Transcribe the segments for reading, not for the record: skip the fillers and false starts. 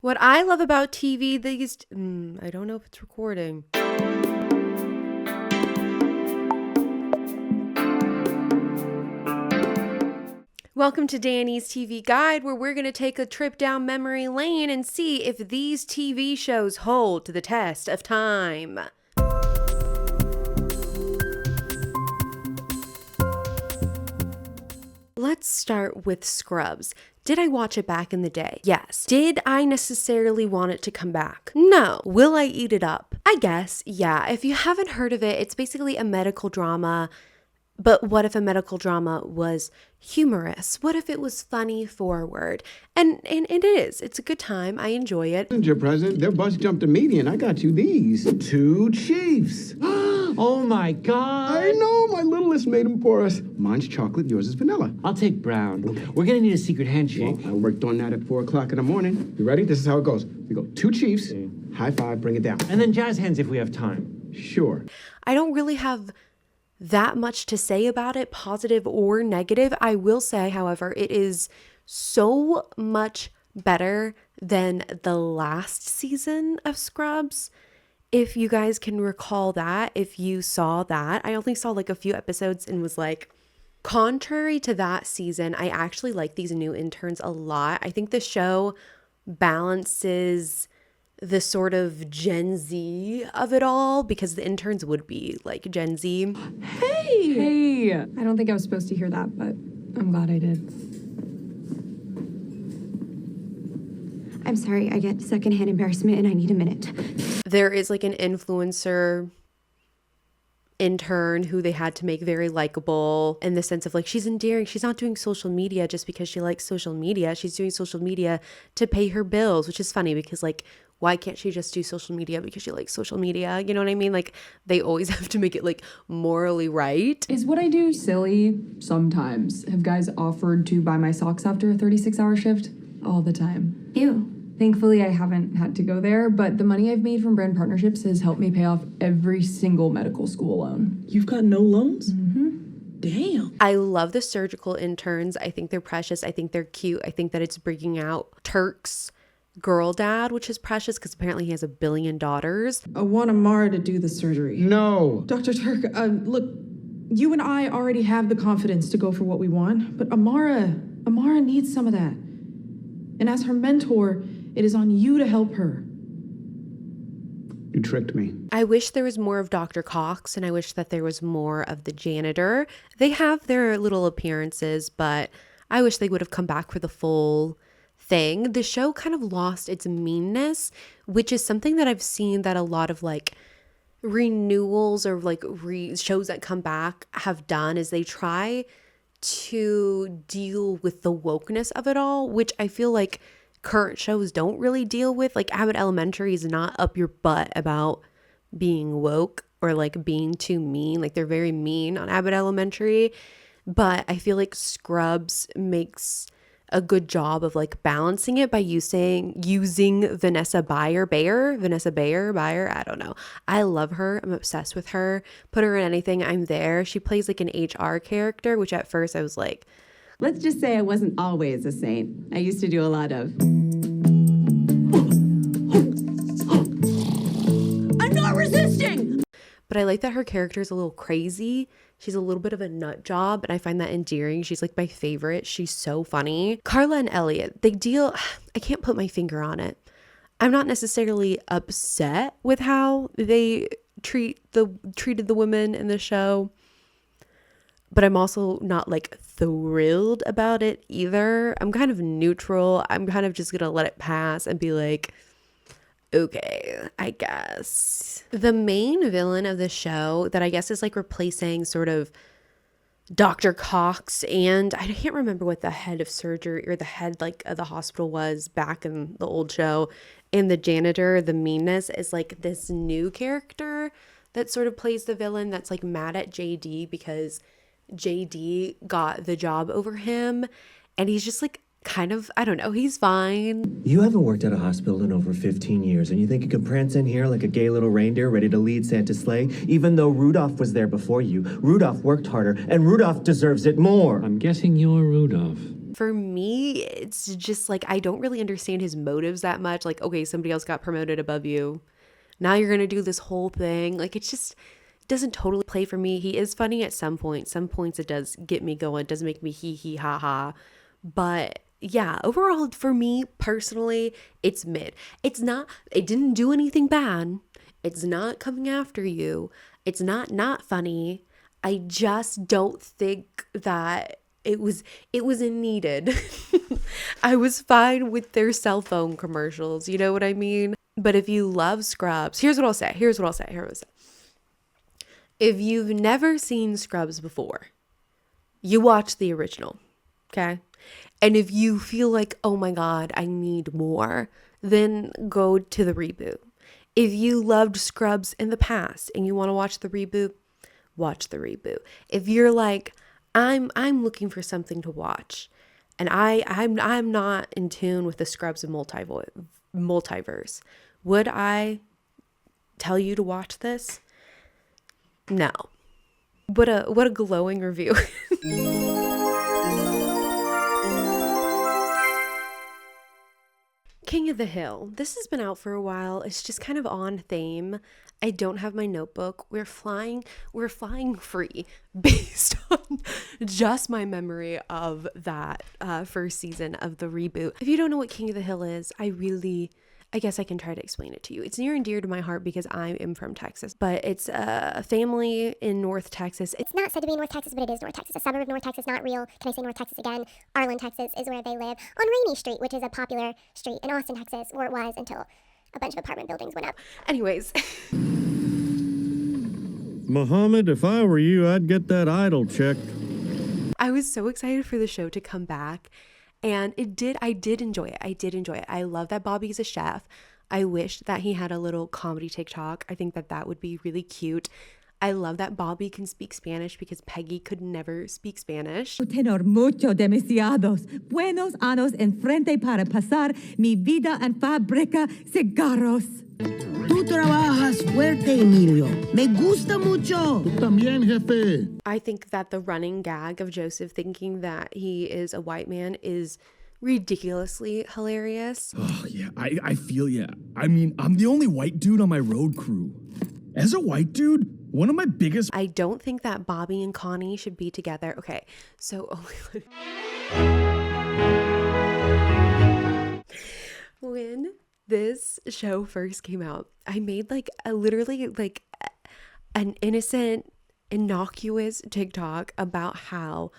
What I love about TV these... I don't know if it's recording. Welcome to Dani's TV Guide, where we're going to take a trip down memory lane and see if these TV shows hold to the test of time. Let's start with Scrubs. Did I watch it back in the day? Yes. Did I necessarily want it to come back? No. Will I eat it up? I guess, yeah. If you haven't heard of it, it's basically a medical drama. But what if a medical drama was humorous? What if it was funny forward? And it is. It's a good time. I enjoy it. Your president, their bus jumped a median. I got you these. 2 Chiefs. Oh my God. I know, my littlest made them for us. Mine's chocolate, yours is vanilla. I'll take brown. We're gonna need a secret handshake. Well, I worked on that at 4 o'clock in the morning. You ready? This is how it goes. We go 2 Chiefs, high five, bring it down. And then jazz hands if we have time. Sure. I don't really have that much to say about it, positive or negative. I will say, however, it is so much better than the last season of Scrubs. If you guys can recall that, if you saw that, I only saw like a few episodes and was like, contrary to that season, I actually like these new interns a lot. I think the show balances the sort of Gen Z of it all, because the interns would be like Gen Z. Hey! I don't think I was supposed to hear that, but I'm glad I did. I'm sorry, I get secondhand embarrassment and I need a minute. There is like an influencer intern who they had to make very likable in the sense of like, she's endearing. She's not doing social media just because she likes social media. She's doing social media to pay her bills, which is funny because like, why can't she just do social media because she likes social media? You know what I mean? Like, they always have to make it like morally right. Is what I do silly? Sometimes. Have guys offered to buy my socks after a 36-hour shift? All the time. Ew. Thankfully, I haven't had to go there, but the money I've made from brand partnerships has helped me pay off every single medical school loan. You've got no loans? Mm-hmm. Damn. I love the surgical interns. I think they're precious. I think they're cute. I think that it's bringing out Turk's girl dad, which is precious because apparently he has 1 billion daughters. I want Amara to do the surgery. No. Dr. Turk, look, you and I already have the confidence to go for what we want, but Amara needs some of that. And as her mentor, it is on you to help her. You tricked me. I wish there was more of Dr. Cox, and I wish that there was more of the janitor. They have their little appearances, but I wish they would have come back for the full thing. The show kind of lost its meanness, which is something that I've seen that a lot of like renewals or like shows that come back have done, is they try to deal with the wokeness of it all, which I feel like current shows don't really deal with. Like Abbott Elementary is not up your butt about being woke or like being too mean. Like they're very mean on Abbott Elementary, but I feel like Scrubs makes a good job of like balancing it by using Vanessa Bayer, I don't know. I love her. I'm obsessed with her. Put her in anything, I'm there. She plays like an HR character, which at first I was like, let's just say I wasn't always a saint. I used to do a lot of... I'm not resisting! But I like that her character is a little crazy. She's a little bit of a nut job, and I find that endearing. She's like my favorite. She's so funny. Karla and Elliot, I can't put my finger on it. I'm not necessarily upset with how they treated the women in the show, but I'm also not like thrilled about it either. I'm kind of neutral. I'm kind of just gonna let it pass and be like, okay, I guess. The main villain of the show that I guess is like replacing sort of Dr. Cox, and I can't remember what the head of surgery or the head like of the hospital was back in the old show, and the janitor, the meanness, is like this new character that sort of plays the villain that's like mad at JD because JD got the job over him, and he's just like kind of, I don't know, he's fine. You haven't worked at a hospital in over 15 years, and you think you can prance in here like a gay little reindeer ready to lead Santa's sleigh, even though Rudolph was there before you. Rudolph worked harder, and Rudolph deserves it more. I'm guessing you're Rudolph. For me, it's just like I don't really understand his motives that much. Like, okay, somebody else got promoted above you. Now you're going to do this whole thing. Like, it just doesn't totally play for me. He is funny at some points. Some points it does get me going. It does make me hee hee ha ha. But yeah, overall for me personally, it's mid. It didn't do anything bad. It's not coming after you. It's not funny. I just don't think that it was needed. I was fine with their cell phone commercials. You know what I mean? But if you love Scrubs, here's what I'll say. If you've never seen Scrubs before, you watch the original, okay? And if you feel like, oh my God, I need more, then go to the reboot. If you loved Scrubs in the past and you want to watch the reboot, watch the reboot. If you're like, I'm looking for something to watch, and I'm not in tune with the Scrubs and multiverse, would I tell you to watch this? No. What a glowing review. King of the Hill. This has been out for a while. It's just kind of on theme. I don't have my notebook. We're flying free based on just my memory of that first season of the reboot. If you don't know what King of the Hill is, I guess I can try to explain it to you. It's near and dear to my heart because I am from Texas, but it's a family in North Texas. It's not said to be North Texas, but it is North Texas. A suburb of North Texas, not real. Can I say North Texas again? Arlen, Texas is where they live. On Rainy Street, which is a popular street in Austin, Texas, or it was until a bunch of apartment buildings went up. Anyways. Muhammad, if I were you, I'd get that idol checked. I was so excited for the show to come back. And I did enjoy it. I love that Bobby's a chef. I wish that he had a little comedy TikTok. I think that would be really cute. I love that Bobby can speak Spanish because Peggy could never speak Spanish. Tener mucho demasiados buenos años enfrente para pasar mi vida en fábrica cigarros. Tú trabajas fuerte, Emilio. Me gusta mucho. Tú también, jefe. I think that the running gag of Joseph thinking that he is a white man is ridiculously hilarious. Oh, yeah, I feel ya. I mean, I'm the only white dude on my road crew. As a white dude, one of my biggest... I don't think that Bobby and Connie should be together. Okay, so... when this show first came out, I made an innocent, innocuous TikTok about how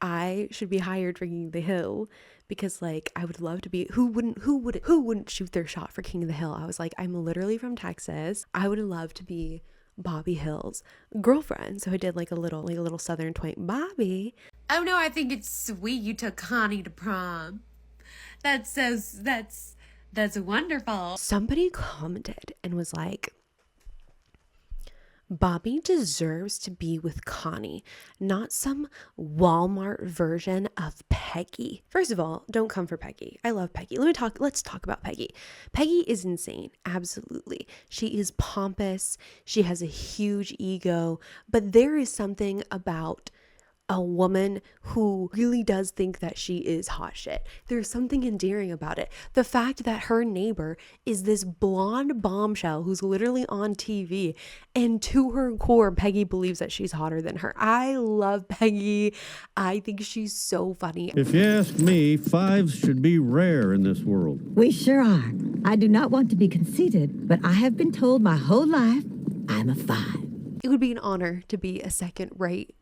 I should be hired for King of the Hill because I would love to be who wouldn't shoot their shot for King of the Hill. I was like, I'm literally from Texas. I would love to be Bobby Hill's girlfriend. So I did a little southern twang. Bobby. Oh no, I think it's sweet you took Connie to prom. That's wonderful. Somebody commented and was like, Bobby deserves to be with Connie, not some Walmart version of Peggy. First of all, don't come for Peggy. I love Peggy. Let's talk about Peggy. Peggy is insane. Absolutely. She is pompous. She has a huge ego, but there is something about a woman who really does think that she is hot shit. There's something endearing about it. The fact that her neighbor is this blonde bombshell who's literally on TV, and to her core, Peggy believes that she's hotter than her. I love Peggy. I think she's so funny. If you ask me, fives should be rare in this world. We sure are. I do not want to be conceited, but I have been told my whole life I'm a 5. It would be an honor to be a second-rate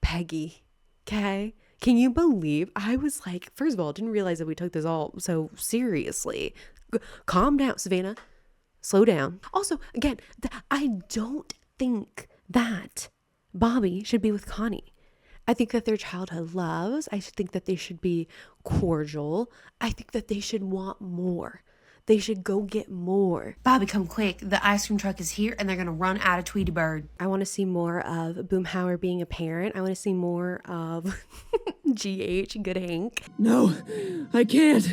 Peggy. Okay? Can you believe? I was like, first of all, didn't realize that we took this all so seriously. Calm down, Savannah. Slow down. Also, again, I don't think that Bobby should be with Connie. I think that they're childhood loves. I think that they should be cordial. I think that they should want more. They should go get more. Bobby, come quick. The ice cream truck is here and they're going to run out of Tweety Bird. I want to see more of Boomhauer being a parent. I want to see more of GH, Good Hank. No, I can't.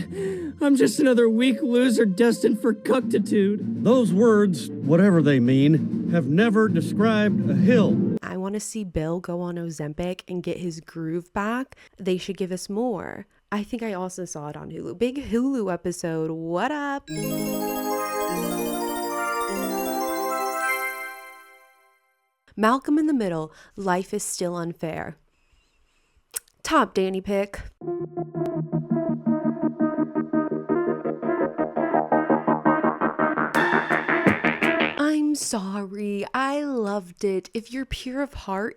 I'm just another weak loser destined for cuctitude. Those words, whatever they mean, have never described a hill. I want to see Bill go on Ozempic and get his groove back. They should give us more I think I also saw it on Hulu. Big Hulu episode. What up? Malcolm in the Middle. Life is still unfair. Top Dani pick. I'm sorry. I loved it. If you're pure of heart,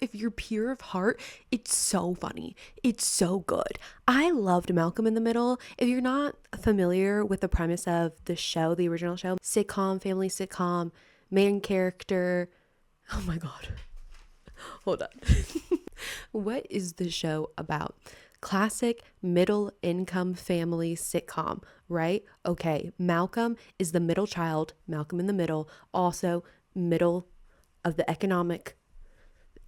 it's so funny. It's so good. I loved Malcolm in the Middle. If you're not familiar with the premise of the show, the original show, sitcom, family sitcom, main character. Oh my God. Hold on. What is the show about? Classic middle income family sitcom, right? Okay, Malcolm is the middle child, Malcolm in the Middle, also middle of the economic.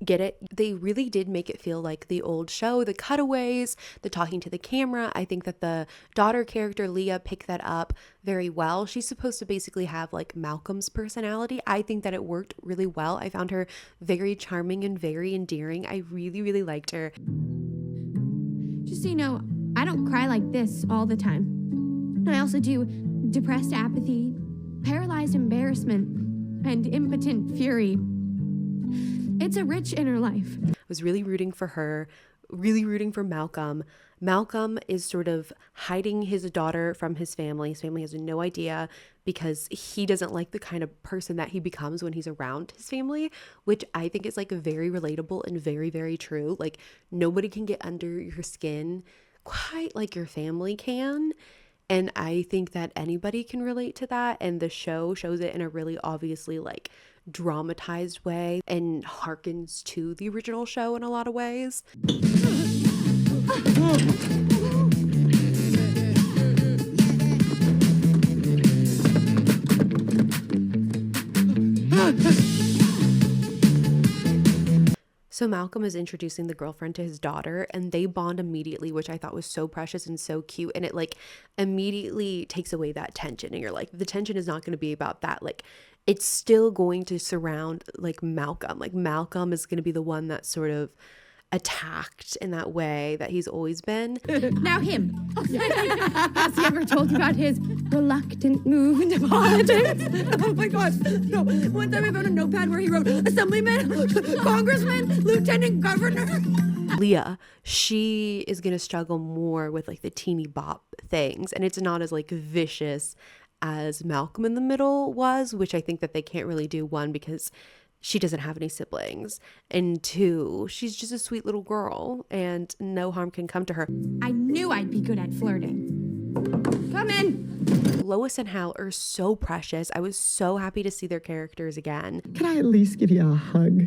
Get it? They really did make it feel like the old show, the cutaways, the talking to the camera. I think that the daughter character, Leah, picked that up very well. She's supposed to basically have like Malcolm's personality. I think that it worked really well. I found her very charming and very endearing. I really, really liked her. Just so you know, I don't cry like this all the time. I also do depressed apathy, paralyzed embarrassment, and impotent fury. It's a rich inner life. I was really rooting for her, really rooting for Malcolm. Malcolm is sort of hiding his daughter from his family. His family has no idea because he doesn't like the kind of person that he becomes when he's around his family, which I think is like very relatable and very, very true. Like nobody can get under your skin quite like your family can. And I think that anybody can relate to that. And the show shows it in a really obviously like dramatized way and harkens to the original show in a lot of ways. So Malcolm is introducing the girlfriend to his daughter and they bond immediately, which I thought was so precious and so cute. And it like immediately takes away that tension. And you're like, the tension is not going to be about that. Like it's still going to surround like Malcolm. Like Malcolm is going to be the one that's sort of attacked in that way that he's always been. Now him. Has he ever told you about his reluctant move into politics? Oh my God. No. One time I found a notepad where he wrote Assemblyman, Congressman, Lieutenant Governor. Leah, she is going to struggle more with like the teeny bop things. And it's not as like vicious as Malcolm in the Middle was, which I think that they can't really do. One, because she doesn't have any siblings, and two, she's just a sweet little girl and no harm can come to her. I knew I'd be good at flirting. Come in. Lois and Hal are so precious. I was so happy to see their characters again. Can I at least give you a hug?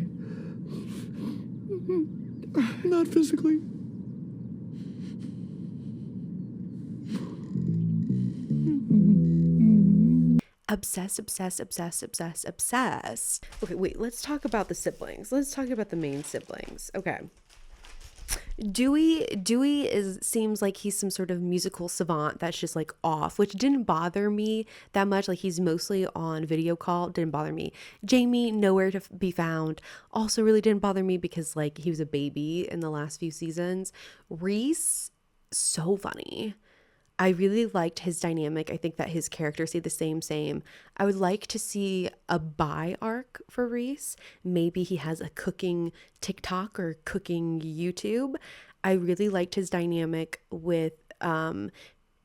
Not physically. Obsessed. Okay, wait, let's talk about the siblings. Let's talk about the main siblings. Okay. Dewey seems like he's some sort of musical savant that's just like off, which didn't bother me that much. Like he's mostly on video call, didn't bother me. Jamie, nowhere to be found, also really didn't bother me because like he was a baby in the last few seasons. Reese, so funny. I really liked his dynamic. I think that his character stayed the same. I would like to see a bi arc for Reese. Maybe he has a cooking TikTok or cooking YouTube. I really liked his dynamic with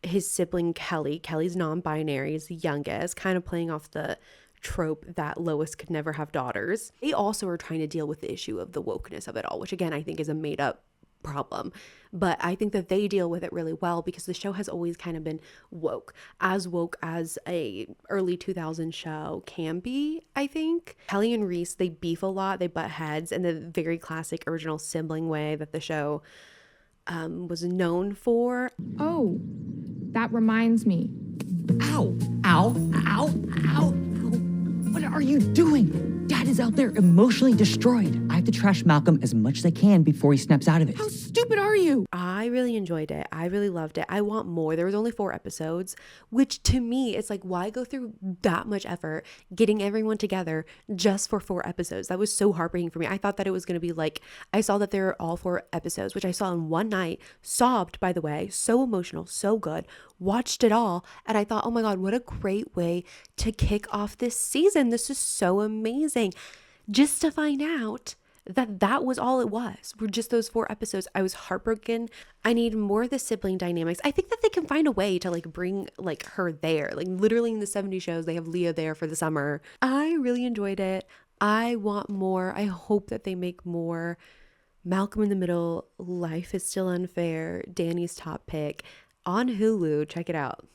his sibling Kelly. Kelly's non-binary, is the youngest, kind of playing off the trope that Lois could never have daughters. They also are trying to deal with the issue of the wokeness of it all, which again, I think is a made up problem, but I think that they deal with it really well because the show has always kind of been woke as a early 2000s show can be. I think Kelly and Reese, they beef a lot, they butt heads in the very classic original sibling way that the show was known for. Oh, that reminds me. Ow, ow, ow, ow. What are you doing? Dad is out there emotionally destroyed. I to trash Malcolm as much as I can before he snaps out of it. How stupid are you? I really enjoyed it. I really loved it. I want more. There was only 4 episodes, which to me, it's like, why go through that much effort getting everyone together just for 4 episodes? That was so heartbreaking for me. I thought that it was going to be like, I saw that there were all 4 episodes, which I saw in one night, sobbed, by the way, so emotional, so good, watched it all. And I thought, oh my God, what a great way to kick off this season. This is so amazing. Just to find out that was all it was, were just those 4 episodes. I was heartbroken. I need more of the sibling dynamics. I think that they can find a way to like bring like her there. Like literally in the 70 shows, they have Leah there for the summer. I really enjoyed it. I want more. I hope that they make more. Malcolm in the Middle, Life is Still Unfair, Dani's top pick on Hulu. Check it out.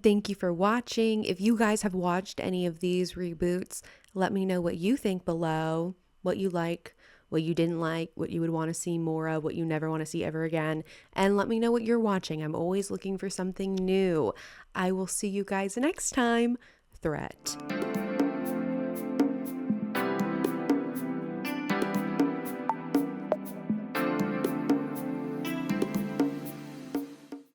Thank you for watching. If you guys have watched any of these reboots, let me know what you think below, what you like, what you didn't like, what you would want to see more of, what you never want to see ever again, and let me know what you're watching. I'm always looking for something new. I will see you guys next time. Threat.